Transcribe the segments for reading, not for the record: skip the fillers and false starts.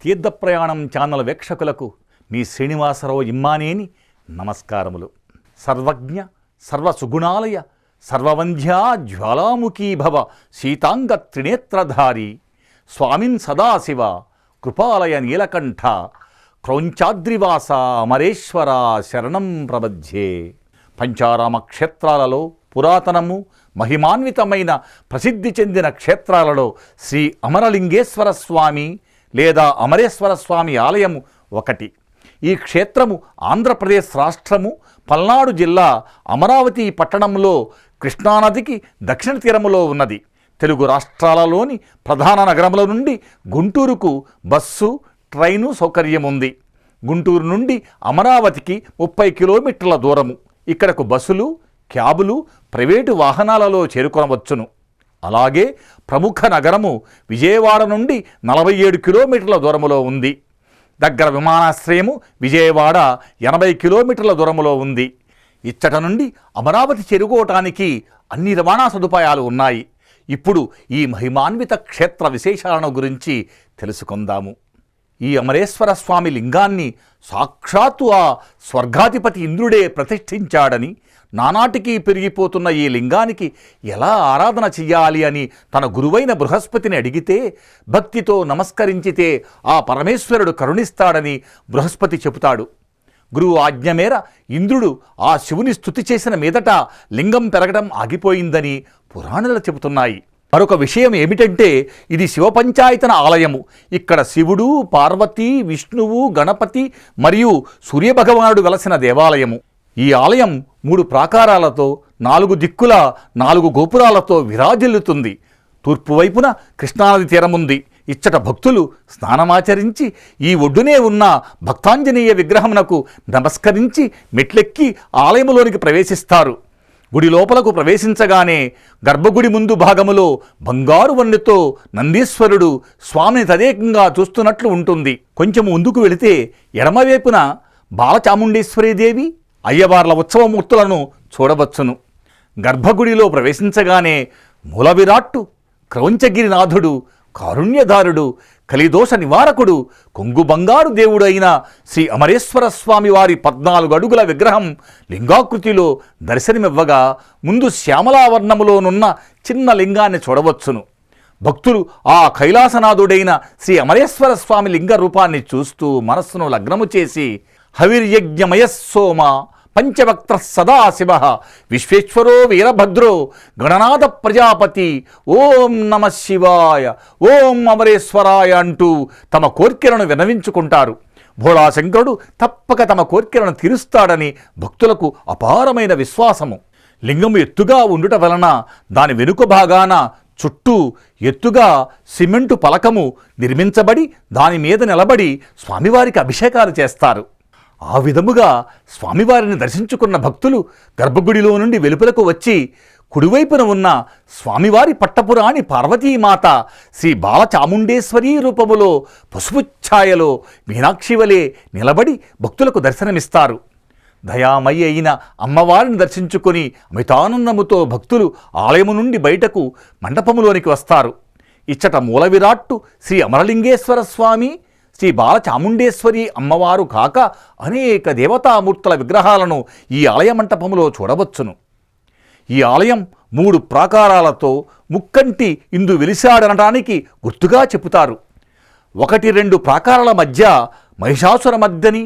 తీర్థప్రయాణం channel వీక్షకులకు మీ శ్రీనివాసరావు ఇమ్మానేని నమస్కారములు. సర్వజ్ఞ సర్వసుగుణాలయ సర్వవంధ్యా జ్వాలాముఖీభవ శీతాంగ త్రినేత్రధారి స్వామిన్ సదాశివ కృపాలయ నీలకంఠ క్రౌంచాద్రివాస అమరేశ్వర శరణం ప్రబధ్యే. పంచారామ క్షేత్రాలలో పురాతనము మహిమాన్వితమైన ప్రసిద్ధి చెందిన క్షేత్రాలలో శ్రీ అమరలింగేశ్వర స్వామి లేదా అమరేశ్వర స్వామి ఆలయము ఒకటి. ఈ క్షేత్రము ఆంధ్రప్రదేశ్ రాష్ట్రము పల్నాడు జిల్లా అమరావతి పట్టణంలో కృష్ణానదికి దక్షిణ తీరములో ఉన్నది. తెలుగు రాష్ట్రాలలోని ప్రధాన నగరముల నుండి గుంటూరుకు బస్సు ట్రైను సౌకర్యం ఉంది. గుంటూరు నుండి అమరావతికి 30 కిలోమీటర్ల దూరము. ఇక్కడకు బస్సులు క్యాబులు ప్రైవేటు వాహనాలలో చేరుకొనవచ్చును. అలాగే ప్రముఖ నగరము విజయవాడ నుండి 47 కిలోమీటర్ల దూరములో ఉంది. దగ్గర విమానాశ్రయము విజయవాడ 80 కిలోమీటర్ల దూరములో ఉంది. ఇచ్చట నుండి అమరావతి చేరుకోవటానికి అన్ని రవాణా సదుపాయాలు ఉన్నాయి. ఇప్పుడు ఈ మహిమాన్విత క్షేత్ర విశేషాలను గురించి తెలుసుకుందాము. ఈ అమరేశ్వర స్వామి లింగాన్ని సాక్షాత్తు ఆ స్వర్గాధిపతి ఇంద్రుడే ప్రతిష్ఠించాడని, నానాటికి పెరిగిపోతున్న ఈ లింగానికి ఎలా ఆరాధన చెయ్యాలి అని తన గురువైన బృహస్పతిని అడిగితే, భక్తితో నమస్కరించితే ఆ పరమేశ్వరుడు కరుణిస్తాడని బృహస్పతి చెబుతాడు. గురువు ఆజ్ఞ మేర ఇంద్రుడు ఆ శివుని స్తుతి చేసిన మీదట లింగం పెరగడం ఆగిపోయిందని పురాణాలు చెబుతున్నాయి. మరొక విషయం ఏమిటంటే, ఇది శివపంచాయతన ఆలయము. ఇక్కడ శివుడు, పార్వతి, విష్ణువు, గణపతి మరియు సూర్యభగవానుడు వెలసిన దేవాలయము. ఈ ఆలయం 3 ప్రాకారాలతో 4 దిక్కుల 4 గోపురాలతో విరాజిల్లుతుంది. తూర్పు వైపున కృష్ణానది తీరముంది. ఇచ్చట భక్తులు స్నానమాచరించి ఈ ఒడ్డునే ఉన్న భక్తాంజనేయ విగ్రహమునకు నమస్కరించి మెట్లెక్కి ఆలయములోనికి ప్రవేశిస్తారు. గుడి లోపలకు ప్రవేశించగానే గర్భగుడి ముందు భాగములో బంగారు వన్నెతో నందీశ్వరుడు స్వామిని తదేకంగా చూస్తున్నట్లు ఉంటుంది. కొంచెం ముందుకు వెళితే ఎడమవైపున బాలచాముండేశ్వరీదేవి అయ్యవార్ల ఉత్సవమూర్తులను చూడవచ్చును. గర్భగుడిలో ప్రవేశించగానే మూల విరాట్టు క్రౌంచగిరినాథుడు, కారుణ్యధారుడు, కలిదోష నివారకుడు, కొంగు బంగారు దేవుడు అయిన శ్రీ అమరేశ్వర స్వామి వారి 14 అడుగుల విగ్రహం లింగాకృతిలో దర్శనమివ్వగా ముందు శ్యామలావర్ణములోనున్న చిన్న లింగాన్ని చూడవచ్చును. భక్తులు ఆ కైలాసనాథుడైన శ్రీ అమరేశ్వర స్వామి లింగ రూపాన్ని చూస్తూ మనస్సును లగ్నము చేసి హవిర్యజ్ఞమయస్సోమ పంచవక్త్ర సదాశివ విశ్వేశ్వరో వీరభద్రో గణనాథ ప్రజాపతి ఓం నమ శివాయ ఓం అమరేశ్వరాయ అంటూ తమ కోర్కెలను విన్నవించుకుంటారు. భోళాశంకరుడు తప్పక తమ కోర్కెలను తీరుస్తాడని భక్తులకు అపారమైన విశ్వాసము. లింగము ఎత్తుగా ఉండుట వలన దాని వెనుక భాగాన చుట్టూ ఎత్తుగా సిమెంటు పలకము నిర్మించబడి దాని మీద నిలబడి స్వామివారికి అభిషేకాలు చేస్తారు. ఆ విధముగా స్వామివారిని దర్శించుకున్న భక్తులు గర్భగుడిలో నుండి వెలుపలకు వచ్చి కుడివైపున ఉన్న స్వామివారి పట్టపురాణి పార్వతీమాత శ్రీ బాలచాముండేశ్వరీ రూపములో పసుపు ఛాయలో మీనాక్షివలే నిలబడి భక్తులకు దర్శనమిస్తారు. దయామయ్య అయిన అమ్మవారిని దర్శించుకొని అమితానందముతో భక్తులు ఆలయము నుండి బయటకు మండపములోనికి వస్తారు. ఇచ్చట మూల విరాట్టు శ్రీ అమరలింగేశ్వర స్వామి, శ్రీ బాలచాముండేశ్వరి అమ్మవారు కాక అనేక దేవతామూర్తుల విగ్రహాలను ఈ ఆలయ మంటపములో చూడవచ్చును. ఈ ఆలయం 3 ప్రాకారాలతో ముక్కంటి ఇందు వెలిశాడనటానికి గుర్తుగా చెబుతారు. 1-2 ప్రాకారాల మధ్య మహిషాసురమర్దని,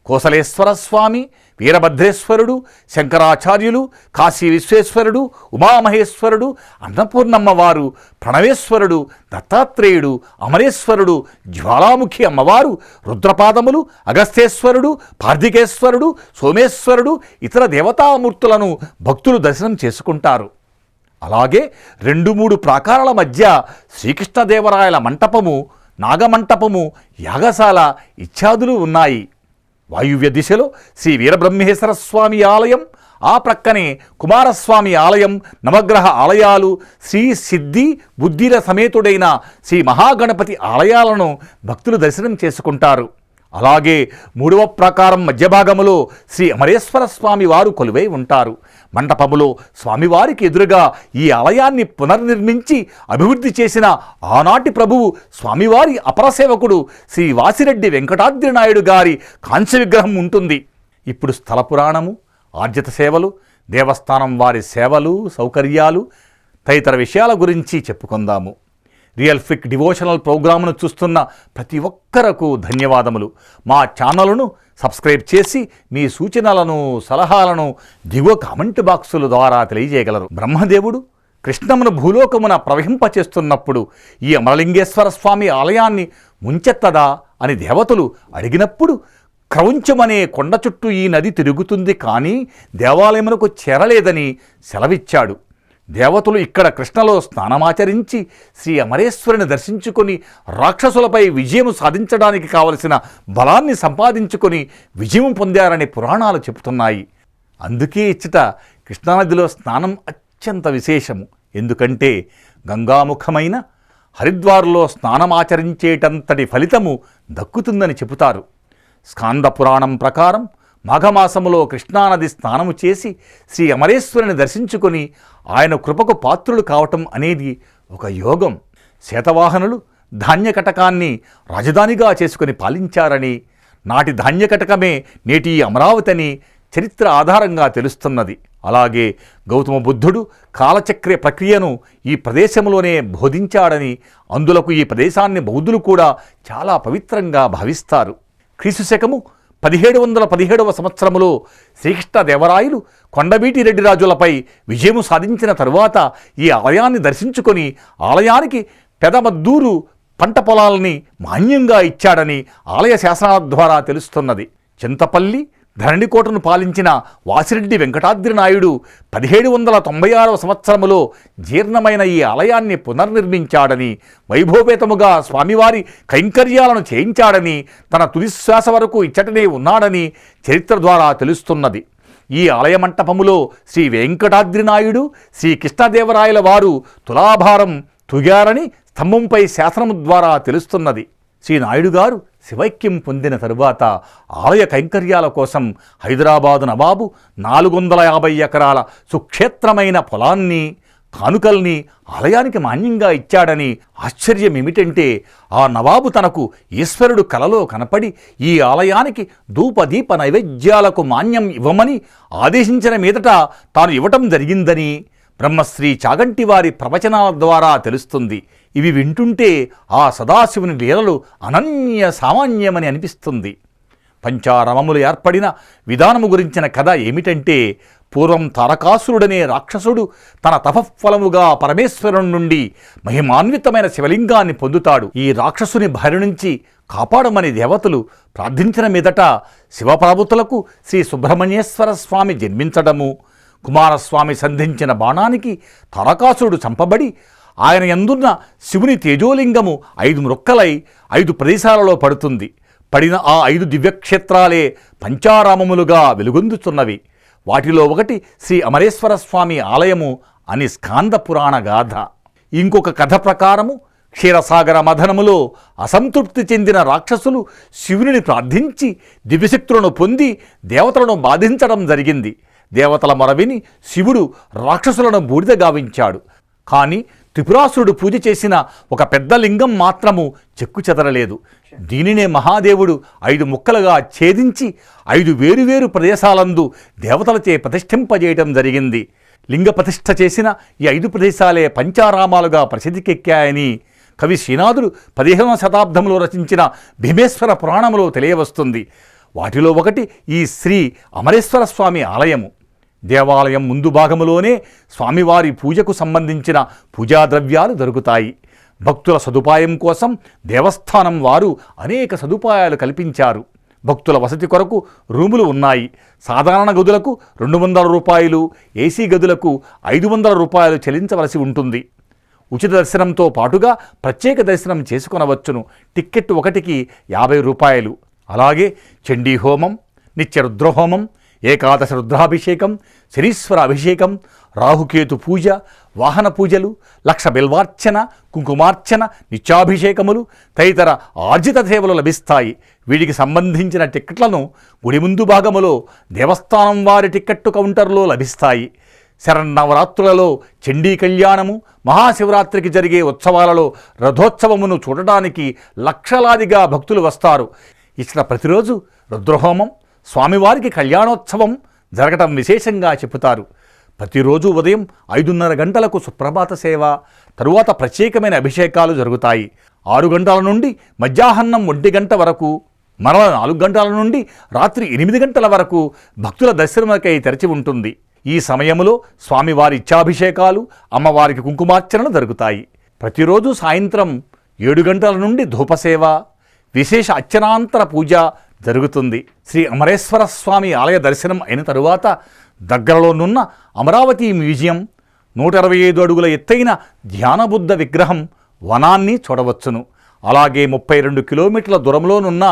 కోసలేశ్వర స్వామి, వీరభద్రేశ్వరుడు, శంకరాచార్యులు, కాశీ విశ్వేశ్వరుడు, ఉమామహేశ్వరుడు, అన్నపూర్ణమ్మవారు, ప్రణవేశ్వరుడు, దత్తాత్రేయుడు, అమరేశ్వరుడు, జ్వాలాముఖి అమ్మవారు, రుద్రపాదములు, అగస్తేశ్వరుడు, పార్థికేశ్వరుడు, సోమేశ్వరుడు, ఇతర దేవతామూర్తులను భక్తులు దర్శనం చేసుకుంటారు. అలాగే 2-3 ప్రాకారాల మధ్య శ్రీకృష్ణదేవరాయల మంటపము, నాగమంటపము, యాగశాల ఇత్యాదులు ఉన్నాయి. వాయువ్య దిశలో శ్రీ వీరబ్రహ్మేశ్వర స్వామి ఆలయం, ఆ ప్రక్కనే కుమారస్వామి ఆలయం, నవగ్రహ ఆలయాలు, శ్రీ సిద్ధి బుద్ధిల సమేతుడైన శ్రీ మహాగణపతి ఆలయాలను భక్తులు దర్శనం చేసుకుంటారు. అలాగే మూడవ ప్రాకారం మధ్య భాగములో శ్రీ అమరేశ్వర స్వామి వారు కొలువై ఉంటారు. మంటపములో స్వామివారికి ఎదురుగా ఈ ఆలయాన్ని పునర్నిర్మించి అభివృద్ధి చేసిన ఆనాటి ప్రభువు స్వామివారి అపరసేవకుడు శ్రీ వాసిరెడ్డి వెంకటాద్రి నాయుడు గారి కాంస్య విగ్రహం ఉంటుంది. ఇప్పుడు స్థల పురాణము, ఆర్జిత సేవలు, దేవస్థానం వారి సేవలు, సౌకర్యాలు తదితర విషయాల గురించి చెప్పుకుందాము. రియల్ ఫిక్ డివోషనల్ ప్రోగ్రామ్ను చూస్తున్న ప్రతి ఒక్కరకు ధన్యవాదములు. మా ఛానల్ను సబ్స్క్రైబ్ చేసి మీ సూచనలను, సలహాలను దిగువ కామెంట్ బాక్సుల ద్వారా తెలియజేయగలరు. బ్రహ్మదేవుడు కృష్ణమును భూలోకమున ప్రవహింపచేస్తున్నప్పుడు ఈ అమరలింగేశ్వర స్వామి ఆలయాన్ని ముంచెత్తదా అని దేవతలు అడిగినప్పుడు క్రౌంచమనే కొండ చుట్టూ ఈ నది తిరుగుతుంది, కానీ దేవాలయమునకు చేరలేదని సెలవిచ్చాడు. దేవతలు ఇక్కడ కృష్ణలో స్నానమాచరించి శ్రీ అమరేశ్వరుని దర్శించుకొని రాక్షసులపై విజయం సాధించడానికి కావలసిన బలాన్ని సంపాదించుకొని విజయం పొందారని పురాణాలు చెబుతున్నాయి. అందుకే ఇచ్చట కృష్ణానదిలో స్నానం అత్యంత విశేషము. ఎందుకంటే గంగాముఖమైన హరిద్వార్లో స్నానమాచరించేటంతటి ఫలితము దక్కుతుందని చెబుతారు. స్కాంద పురాణం ప్రకారం మాఘమాసములో కృష్ణానది స్నానము చేసి శ్రీ అమరేశ్వరుని దర్శించుకొని ఆయన కృపకు పాత్రులు కావటం అనేది ఒక యోగం. శాతవాహనులు ధాన్యకటకాన్ని రాజధానిగా చేసుకుని పాలించారని, నాటి ధాన్యకటకమే నేటి అమరావతి అని చరిత్ర ఆధారంగా తెలుస్తున్నది. అలాగే గౌతమ బుద్ధుడు కాలచక్ర ప్రక్రియను ఈ ప్రదేశంలోనే బోధించాడని, అందులకు ఈ ప్రదేశాన్ని బౌద్ధులు కూడా చాలా పవిత్రంగా భావిస్తారు. క్రీస్తు శకము 1717వ సంవత్సరములో శ్రీకృష్ణదేవరాయలు కొండవీటి రెడ్డి రాజులపై విజయము సాధించిన తరువాత ఈ ఆలయాన్ని దర్శించుకొని ఆలయానికి పెదమద్దూరు పంట పొలాలని మాన్యంగా ఇచ్చాడని ఆలయ శాసనాల ద్వారా తెలుస్తున్నది. చింతపల్లి ధరణికోటను పాలించిన వాసిరెడ్డి వెంకటాద్రి నాయుడు 1796వ సంవత్సరములో జీర్ణమైన ఈ ఆలయాన్ని పునర్నిర్మించాడని, వైభవపేతముగా స్వామివారి కైంకర్యాలను చేయించాడని, తన తుదిశ్వాస వరకు ఇచ్చటనే ఉన్నాడని చరిత్ర ద్వారా తెలుస్తున్నది. ఈ ఆలయ మంటపములో శ్రీ వెంకటాద్రి నాయుడు, శ్రీ కృష్ణదేవరాయల వారు తులాభారం తుగారని స్తంభంపై శాసనము ద్వారా తెలుస్తున్నది. శ్రీ నాయుడు గారు శివైక్యం పొందిన తరువాత ఆలయ కైంకర్యాల కోసం హైదరాబాదు నవాబు 450 ఎకరాల సుక్షేత్రమైన పొలాన్ని, కానుకల్ని ఆలయానికి మాన్యంగా ఇచ్చాడని ఆశ్చర్యం ఏమిటంటే, ఆ నవాబు తనకు ఈశ్వరుడు కలలో కనపడి ఈ ఆలయానికి ధూపదీప నైవేద్యాలకు మాన్యం ఇవ్వమని ఆదేశించిన మీదట తాను ఇవ్వటం జరిగిందని బ్రహ్మశ్రీ చాగంటి వారి ప్రవచనాల ద్వారా తెలుస్తుంది. ఇవి వింటుంటే ఆ సదాశివుని లీలలు అనన్య సామాన్యమని అనిపిస్తుంది. పంచారమములు ఏర్పడిన విధానము గురించిన కథ ఏమిటంటే, పూర్వం తారకాసురుడనే రాక్షసుడు తన తపఫలముగా పరమేశ్వరుని నుండి మహిమాన్వితమైన శివలింగాన్ని పొందుతాడు. ఈ రాక్షసుని బారి నుంచి కాపాడమని దేవతలు ప్రార్థించిన మీదట శివపార్వతులకు శ్రీ సుబ్రహ్మణ్యేశ్వర స్వామి జన్మించడము, కుమారస్వామి సంధించిన బాణానికి తారకాసురుడు చంపబడి ఆయన యందున్న శివుని తేజోలింగము 5 ముక్కలై 5 ప్రదేశాలలో పడుతుంది. పడిన ఆ 5 దివ్యక్షేత్రాలే పంచారామములుగా వెలుగొందుతున్నవి. వాటిలో ఒకటి శ్రీ అమరేశ్వర స్వామి ఆలయము అని స్కాంద పురాణ గాథ. ఇంకొక కథ ప్రకారము క్షీరసాగర మథనములో అసంతృప్తి చెందిన రాక్షసులు శివుని ప్రార్థించి దివ్యశక్తులను పొంది దేవతలను బాధించడం జరిగింది. దేవతల మొరవిని శివుడు రాక్షసులను బూడిద గావించాడు. కానీ త్రిపురాసురుడు పూజ చేసిన ఒక పెద్ద లింగం మాత్రము చెక్కు చెదరలేదు. దీనినే మహాదేవుడు 5 ముక్కలుగా ఛేదించి 5 వేరువేరు ప్రదేశాలందు దేవతలచే ప్రతిష్ఠింపజేయటం జరిగింది. లింగ ప్రతిష్ఠ చేసిన ఈ 5 ప్రదేశాలే పంచారామాలుగా ప్రసిద్ధికెక్కాయని కవి శ్రీనాథుడు 15వ శతాబ్దంలో రచించిన భీమేశ్వర పురాణములో తెలియవస్తుంది. వాటిలో ఒకటి ఈ శ్రీ అమరేశ్వర స్వామి ఆలయము. దేవాలయం ముందు భాగములోనే స్వామివారి పూజకు సంబంధించిన పూజా ద్రవ్యాలు దొరుకుతాయి. భక్తుల సదుపాయం కోసం దేవస్థానం వారు అనేక సదుపాయాలు కల్పించారు. భక్తుల వసతి కొరకు రూములు ఉన్నాయి. సాధారణ గదులకు 200 రూపాయలు, ఏసీ గదులకు 500 రూపాయలు చెల్లించవలసి ఉంటుంది. ఉచిత దర్శనంతో పాటుగా ప్రత్యేక దర్శనం చేసుకొనవచ్చును. టిక్కెట్ ఒకటికి 50 రూపాయలు. అలాగే చండీ హోమం, నిత్య రుద్రహోమం, ఏకాదశ రుద్రాభిషేకం, శనీశ్వర అభిషేకం, రాహుకేతు పూజ, వాహన పూజలు, లక్ష బిల్వార్చన, కుంకుమార్చన, నిత్యాభిషేకములు తదితర ఆర్జిత సేవలు లభిస్తాయి. వీటికి సంబంధించిన టిక్కెట్లను గుడి ముందు భాగములో దేవస్థానం వారి టిక్కెట్టు కౌంటర్లో లభిస్తాయి. శరన్నవరాత్రులలో చండీ కళ్యాణము, మహాశివరాత్రికి జరిగే ఉత్సవాలలో రథోత్సవమును చూడడానికి లక్షలాదిగా భక్తులు వస్తారు. ఇక్కడ ప్రతిరోజు రుద్రహోమం, స్వామివారికి కళ్యాణోత్సవం జరగటం విశేషంగా చెబుతారు. ప్రతిరోజు ఉదయం 5:30 గంటలకు సుప్రభాత సేవ, తరువాత ప్రత్యేకమైన అభిషేకాలు జరుగుతాయి. 6 గంటల నుండి మధ్యాహ్నం 1 గంట వరకు, మరల 4 గంటల నుండి రాత్రి 8 గంటల వరకు భక్తుల దర్శనములకై తెరచి ఉంటుంది. ఈ సమయంలో స్వామివారి ఇచ్చాభిషేకాలు, అమ్మవారికి కుంకుమార్చనలు జరుగుతాయి. ప్రతిరోజు సాయంత్రం 7 గంటల నుండి ధూపసేవ, విశేష అర్చనాంతర పూజ జరుగుతుంది. శ్రీ అమరేశ్వర స్వామి ఆలయ దర్శనం అయిన తరువాత దగ్గరలోనున్న అమరావతి మ్యూజియం, 125 అడుగుల ఎత్తైన ధ్యానబుద్ధ విగ్రహం, వనాన్ని చూడవచ్చును. అలాగే 32 కిలోమీటర్ల దూరంలోనున్న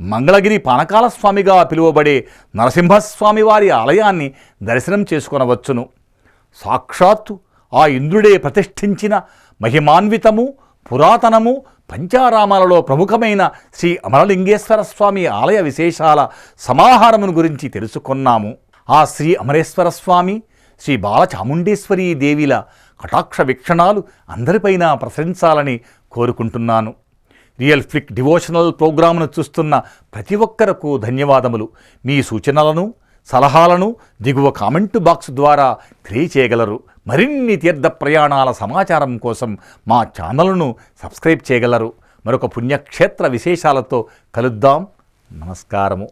మంగళగిరి పానకాల స్వామిగా పిలువబడే నరసింహస్వామి వారి ఆలయాన్ని దర్శనం చేసుకొనవచ్చును. సాక్షాత్తు ఆ ఇంద్రుడే ప్రతిష్ఠించిన మహిమాన్వితము, పురాతనము, పంచారామాలలో ప్రముఖమైన శ్రీ అమరలింగేశ్వర స్వామి ఆలయ విశేషాల సమాహారమును గురించి తెలుసుకున్నాము. ఆ శ్రీ అమరేశ్వర స్వామి, శ్రీ బాలచాముండేశ్వరీ దేవిల కటాక్ష వీక్షణాలు అందరిపైన ప్రసరించాలని కోరుకుంటున్నాను. రియల్ ఫ్లిక్ డివోషనల్ ప్రోగ్రామును చూస్తున్న ప్రతి ఒక్కరకు ధన్యవాదములు. మీ సూచనలను, సలహాలను దిగువ కామెంటు బాక్స్ ద్వారా తెలియచేయగలరు. మరిన్ని తీర్థ ప్రయాణాల సమాచారం కోసం మా ఛానల్ను సబ్స్క్రైబ్ చేయగలరు. మరొక పుణ్యక్షేత్ర విశేషాలతో కలుద్దాం. నమస్కారము.